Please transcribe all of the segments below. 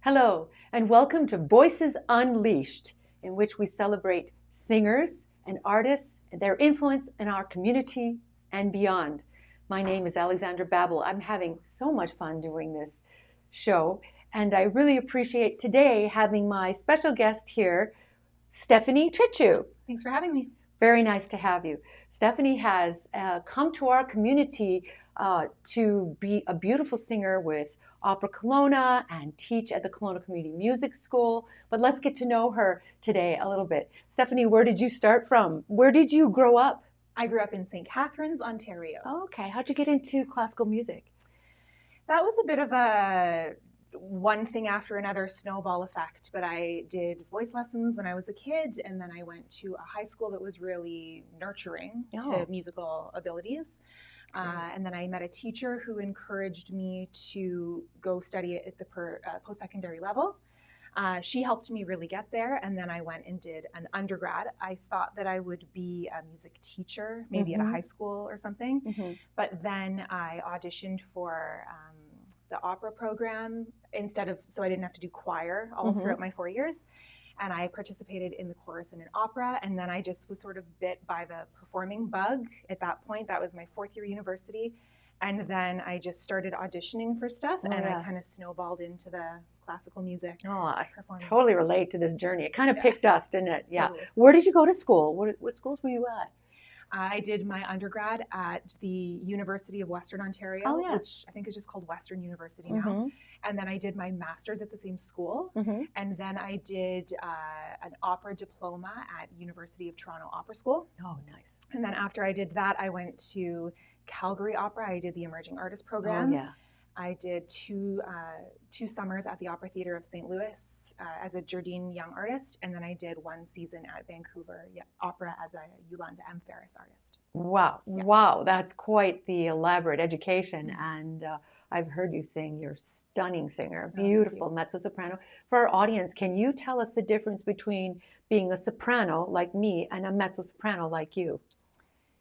Hello, and welcome to Voices Unleashed, in which we celebrate singers and artists and their influence in our community and beyond. My name is Alexandra Babel. I'm having so much fun doing this show, and I really appreciate today having my special guest here, Stephanie Tritchrew. Thanks for having me. Very nice to have you. Stephanie has come to our community to be a beautiful singer with Opera Kelowna and teach at the Kelowna Community Music School. But let's get to know her today a little bit. Stephanie, where did you start from? Where did you grow up? I grew up in St. Catharines, Ontario. Okay, how'd you get into classical music? That was a bit of a one thing after another snowball effect, but I did voice lessons when I was a kid, and then I went to a high school that was really nurturing to musical abilities. And then I met a teacher who encouraged me to go study at the post-secondary level. She helped me really get there, and then I went and did an undergrad. I thought that I would be a music teacher, maybe at a high school or something, but then I auditioned for the opera program so I didn't have to do choir all throughout my 4 years. And I participated in the chorus and in opera, and then I just was sort of bit by the performing bug at that point. That was my 4th year university. And then I just started auditioning for stuff, I kind of snowballed into the classical music. Oh, I totally relate to this journey. It kind of picked us, didn't it? Yeah. Totally. Where did you go to school? What schools were you at? I did my undergrad at the University of Western Ontario, which I think is just called Western University now. And then I did my master's at the same school. And then I did an opera diploma at University of Toronto Opera School. Oh, nice. And then after I did that, I went to Calgary Opera. I did the Emerging Artist Program. Oh, yeah. I did two summers at the Opera Theatre of St. Louis as a Jardine Young Artist, and then I did 1 season at Vancouver Opera as a Yolanda M. Ferris artist. Wow, wow, that's quite the elaborate education, and I've heard you sing. You're a stunning singer, beautiful mezzo-soprano. For our audience, can you tell us the difference between being a soprano like me and a mezzo-soprano like you?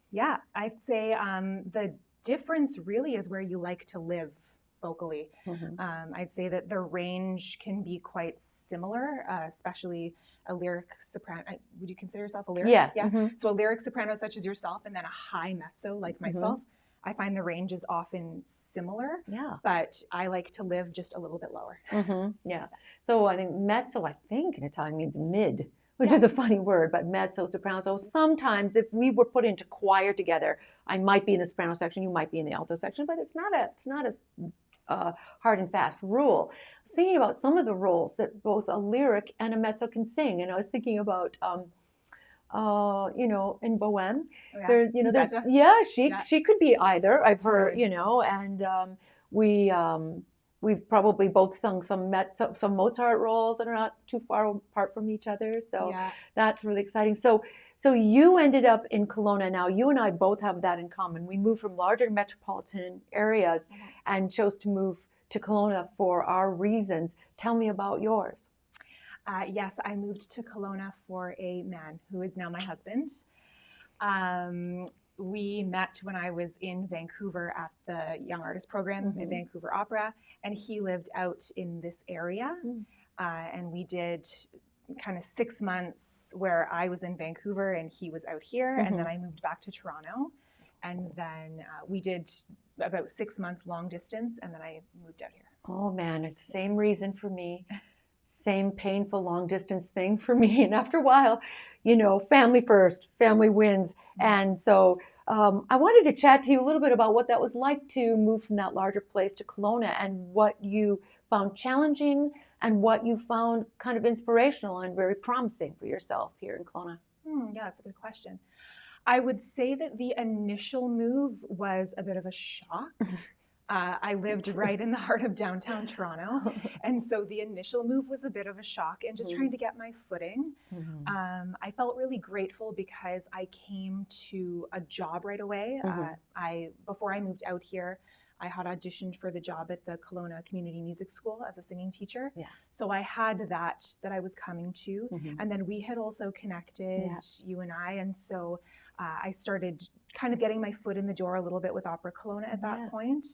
Yeah, I'd say the difference really is where you like to live vocally. I'd say that the range can be quite similar, especially a lyric soprano. Would you consider yourself a lyric? Yeah. So a lyric soprano such as yourself, and then a high mezzo like myself. I find the range is often similar, but I like to live just a little bit lower. Yeah. So I think mezzo, in Italian means mid, which is a funny word, but mezzo, soprano. So sometimes if we were put into choir together, I might be in the soprano section, you might be in the alto section, but it's not a hard and fast rule. I was thinking about some of the roles that both a lyric and a mezzo can sing, and I was thinking about, in Bohème, she could be either. I've heard, and we've probably both sung some Mozart roles that are not too far apart from each other. So that's really exciting. So you ended up in Kelowna. Now, you and I both have that in common. We moved from larger metropolitan areas and chose to move to Kelowna for our reasons. Tell me about yours. Yes, I moved to Kelowna for a man who is now my husband. We met when I was in Vancouver at the Young Artist Program at Vancouver Opera, and he lived out in this area. And we did kind of 6 months where I was in Vancouver and he was out here, and then I moved back to Toronto, and then we did about 6 months long distance, and then I moved out here. Oh man, it's the same reason for me. Same painful long distance thing for me. And after a while, family first, family wins. And so I wanted to chat to you a little bit about what that was like to move from that larger place to Kelowna, and what you found challenging and what you found kind of inspirational and very promising for yourself here in Kelowna. Yeah, that's a good question. I would say that the initial move was a bit of a shock. I lived right in the heart of downtown Toronto, and so the initial move was a bit of a shock, and just trying to get my footing. I felt really grateful because I came to a job right away. Before I moved out here, I had auditioned for the job at the Kelowna Community Music School as a singing teacher. So I had that I was coming to. And then we had also connected, you and I. And so I started kind of getting my foot in the door a little bit with Opera Kelowna at that point.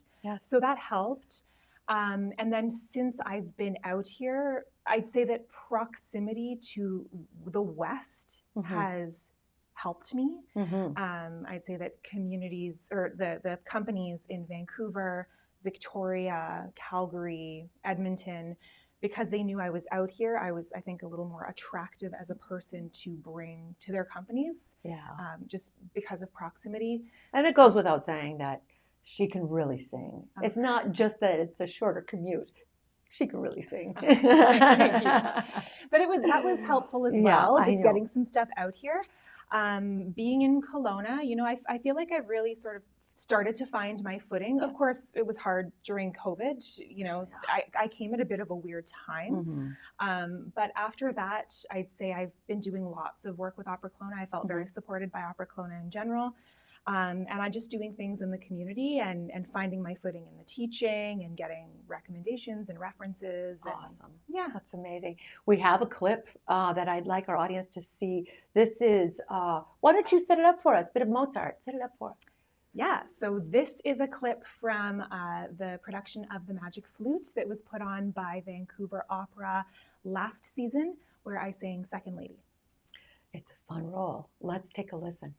So that helped. And then since I've been out here, I'd say that proximity to the West has helped me. I'd say that communities or the companies in Vancouver, Victoria, Calgary, Edmonton, because they knew I was out here, I was, I think, a little more attractive as a person to bring to their companies, just because of proximity. And it goes without saying that she can really sing. It's not just that it's a shorter commute. She can really sing. Thank you. But that was helpful as well, just getting some stuff out here. Being in Kelowna, you know, I feel like I've really sort of started to find my footing. Of course, it was hard during COVID. You know, I came at a bit of a weird time. But after that, I'd say I've been doing lots of work with Opera Kelowna. I felt very supported by Opera Kelowna in general. And I'm just doing things in the community and finding my footing in the teaching and getting recommendations and references. Awesome. Yeah. That's amazing. We have a clip that I'd like our audience to see. This is, why don't you set it up for us? Bit of Mozart. Set it up for us. Yeah, so this is a clip from the production of The Magic Flute that was put on by Vancouver Opera last season, where I sang Second Lady. It's a fun role. Let's take a listen.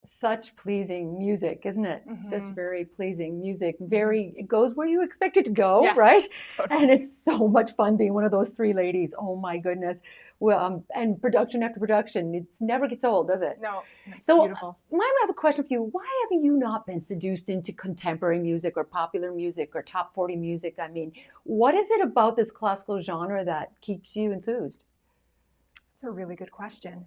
Such pleasing music, isn't it? It's just very pleasing music. It goes where you expect it to go, right? Totally. And it's so much fun being one of those three ladies. Oh my goodness. Well, and production after production, it never gets old, does it? No, it's so beautiful. Maya, I have a question for you. Why have you not been seduced into contemporary music or popular music or top 40 music? I mean, what is it about this classical genre that keeps you enthused? That's a really good question.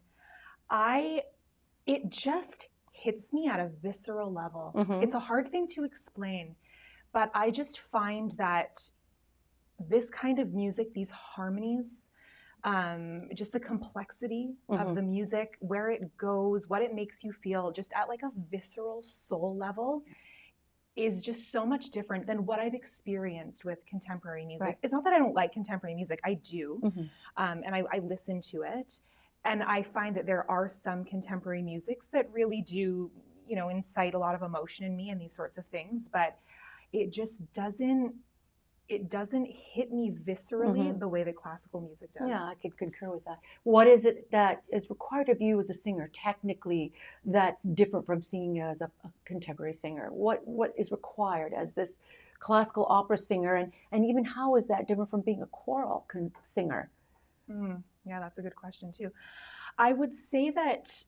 It just hits me at a visceral level. It's a hard thing to explain, but I just find that this kind of music, these harmonies, just the complexity of the music, where it goes, what it makes you feel, just at like a visceral soul level, is just so much different than what I've experienced with contemporary music. Right. It's not that I don't like contemporary music, I do, and I listen to it. And I find that there are some contemporary musics that really do, you know, incite a lot of emotion in me and these sorts of things, but it just doesn't it doesn't hit me viscerally the way that classical music does. Yeah, I could concur with that. What is it that is required of you as a singer technically that's different from singing as a contemporary singer? What is required as this classical opera singer, and even how is that different from being a choral singer? Yeah, that's a good question too. I would say that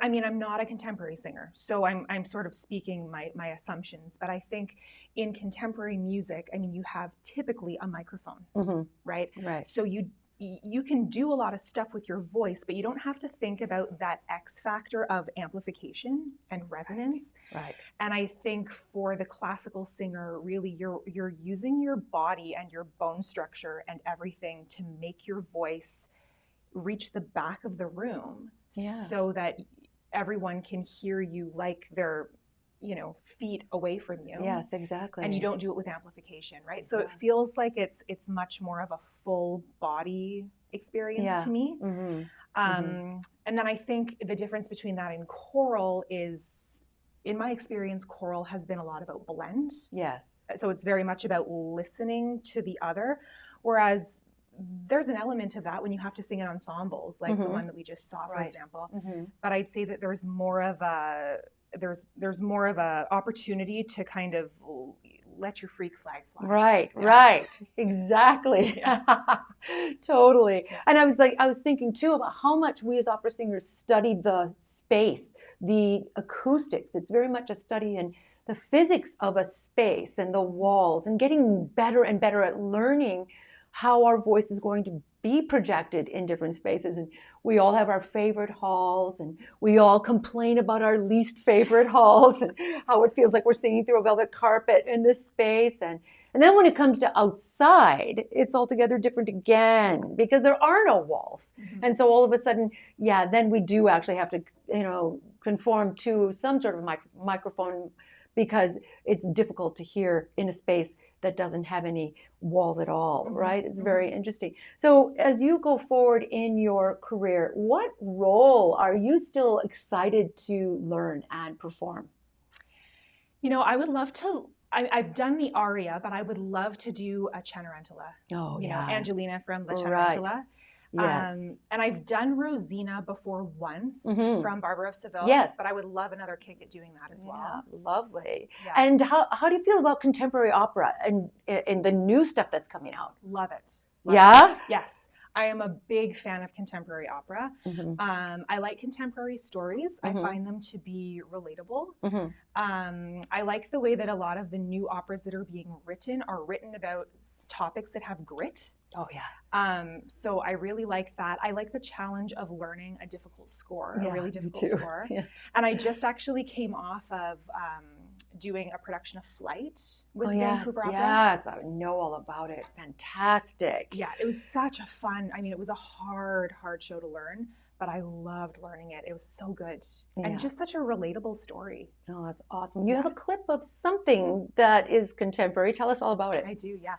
I mean, I'm not a contemporary singer, so I'm sort of speaking my assumptions, but I think in contemporary music, I mean, you have typically a microphone, right? Right. So you can do a lot of stuff with your voice, but you don't have to think about that X factor of amplification and resonance. Right. And I think for the classical singer, really, you're using your body and your bone structure and everything to make your voice reach the back of the room, so that everyone can hear you like they're, feet away from you. Yes, exactly. And you don't do it with amplification, right? So it feels like it's much more of a full body experience to me. And then I think the difference between that and choral is, in my experience, choral has been a lot about blend. Yes. So it's very much about listening to the other, whereas there's an element of that when you have to sing in ensembles, like the one that we just saw, for example. But I'd say that there's more of a opportunity to kind of let your freak flag fly. Right, exactly. Totally. And I was thinking too about how much we as opera singers study the space, the acoustics. It's very much a study in the physics of a space and the walls, and getting better and better at learning how our voice is going to be projected in different spaces. And we all have our favorite halls, and we all complain about our least favorite halls and how it feels like we're singing through a velvet carpet in this space. And then when it comes to outside, it's altogether different again, because there are no walls. And so all of a sudden, then we do actually have to, conform to some sort of microphone, because it's difficult to hear in a space that doesn't have any walls at all, right? It's very interesting. So as you go forward in your career, what role are you still excited to learn and perform? I would love to. I've done the aria, but I would love to do a Cenerentola. Oh, Angelina from the Right. Cenerentola. Yes. And I've done Rosina before once from Barbara of Seville. Yes. But I would love another kick at doing that as well. Yeah, lovely. Yeah. And how do you feel about contemporary opera and the new stuff that's coming out? Love it. Yeah? Yes. I am a big fan of contemporary opera. I like contemporary stories. I find them to be relatable. I like the way that a lot of the new operas that are being written are written about topics that have grit. Oh, yeah. So I really like that. I like the challenge of learning a difficult score, a really difficult score. Yeah. And I just actually came off of doing a production of Flight with Vancouver Opera. Yes, I know all about it. Fantastic. Yeah, it was such a fun, it was a hard show to learn, but I loved learning it. It was so good. And just such a relatable story. Oh, that's awesome. You have a clip of something that is contemporary. Tell us all about it. I do, yeah.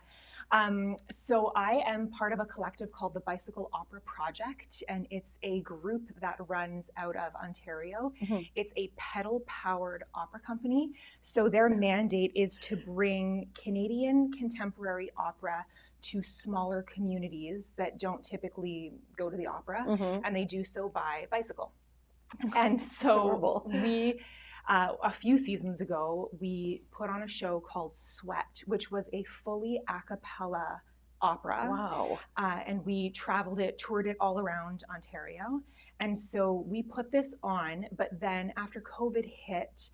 So I am part of a collective called the Bicycle Opera Project, and it's a group that runs out of Ontario. It's a pedal-powered opera company. So their mandate is to bring Canadian contemporary opera to smaller communities that don't typically go to the opera, and they do so by bicycle. And so we... a few seasons ago, we put on a show called Sweat, which was a fully a cappella opera. Wow. And we toured it all around Ontario. And so we put this on, but then after COVID hit,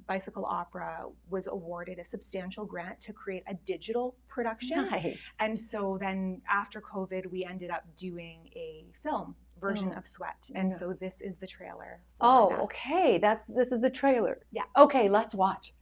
Bicycle Opera was awarded a substantial grant to create a digital production. Nice. And so then after COVID, we ended up doing a film version of Sweat. And so this is the trailer. Okay. This is the trailer. Yeah. Okay, let's watch.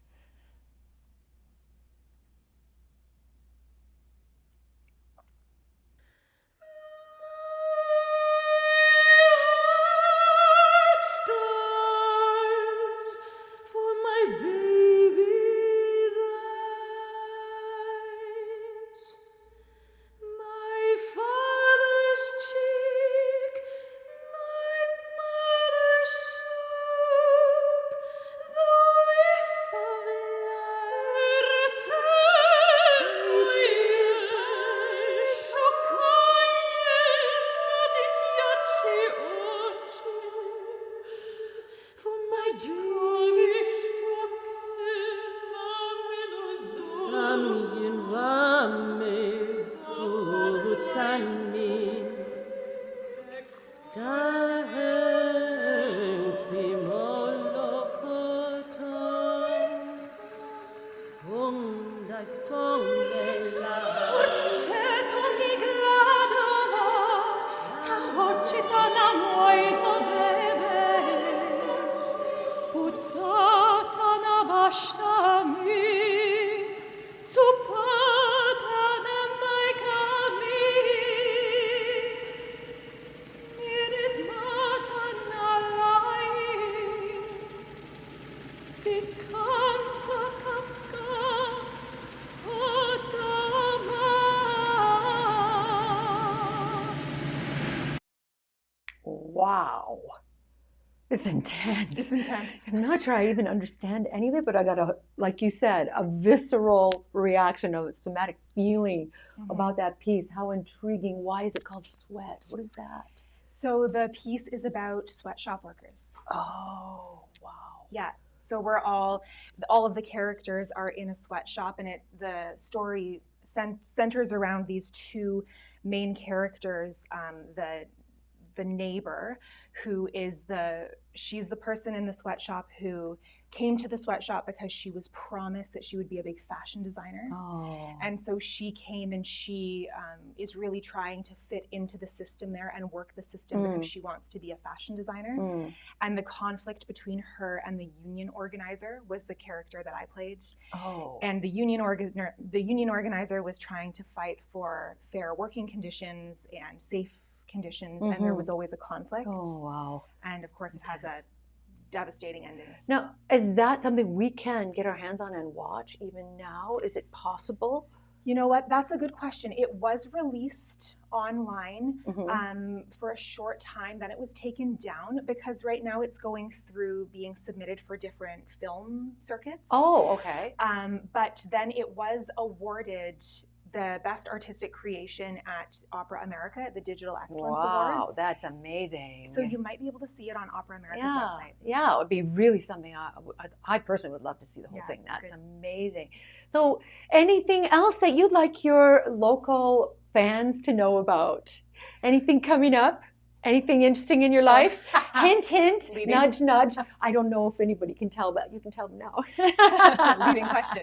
Wow. It's intense. It's intense. I'm not sure I even understand any of it, but I got like you said, a visceral reaction of a somatic feeling about that piece. How intriguing. Why is it called Sweat? What is that? So the piece is about sweatshop workers. Oh, wow. Yeah. So we're all of the characters are in a sweatshop, and the story centers around these two main characters. The neighbor, who is she's the person in the sweatshop who came to the sweatshop because she was promised that she would be a big fashion designer. Oh. And so she came, and she is really trying to fit into the system there and work the system because she wants to be a fashion designer. And the conflict between her and the union organizer was the character that I played. Oh. And the union organizer was trying to fight for fair working conditions and safe conditions, and there was always a conflict. Oh, wow. And of course it has a devastating ending. Now, is that something we can get our hands on and watch even now? Is it possible? You know what? That's a good question. It was released online for a short time. Then it was taken down because right now it's going through being submitted for different film circuits. Oh, okay. But then it was awarded the Best Artistic Creation at Opera America at the Digital Excellence Awards. Wow, that's amazing. So you might be able to see it on Opera America's website. Yeah, it would be really something I personally would love to see the whole thing. That's amazing. So anything else that you'd like your local fans to know about? Anything coming up? Anything interesting in your life? Hint, hint, Leading. nudge, nudge. I don't know if anybody can tell, but you can tell them now. Leading question.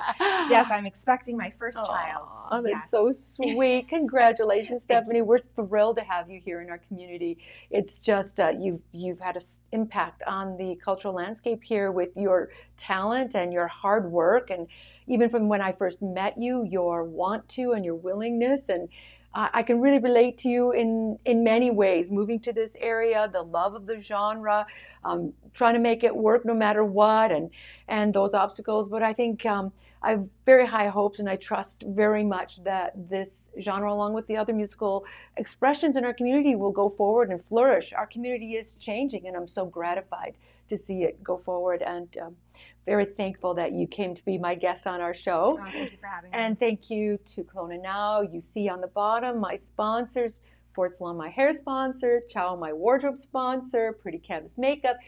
Yes, I'm expecting my first child. Oh, that's so sweet. Congratulations, Stephanie. We're thrilled to have you here in our community. It's just you've had an impact on the cultural landscape here with your talent and your hard work. And even from when I first met you, your want to and your willingness, and I can really relate to you in many ways. Moving to this area, the love of the genre, trying to make it work no matter what, and those obstacles. But I think I have very high hopes, and I trust very much that this genre, along with the other musical expressions in our community, will go forward and flourish. Our community is changing, and I'm so gratified to see it go forward, and very thankful that you came to be my guest on our show. Oh, thank you for having me. And thank you to Kelowna Now. You see on the bottom my sponsors: Fort Salon, my hair sponsor; Chow, my wardrobe sponsor; Pretty Canvas Makeup,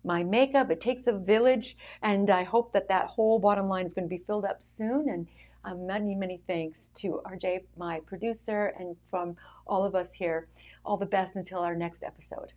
my makeup. It takes a village, and I hope that whole bottom line is going to be filled up soon. And many, many thanks to RJ, my producer, and from all of us here. All the best until our next episode.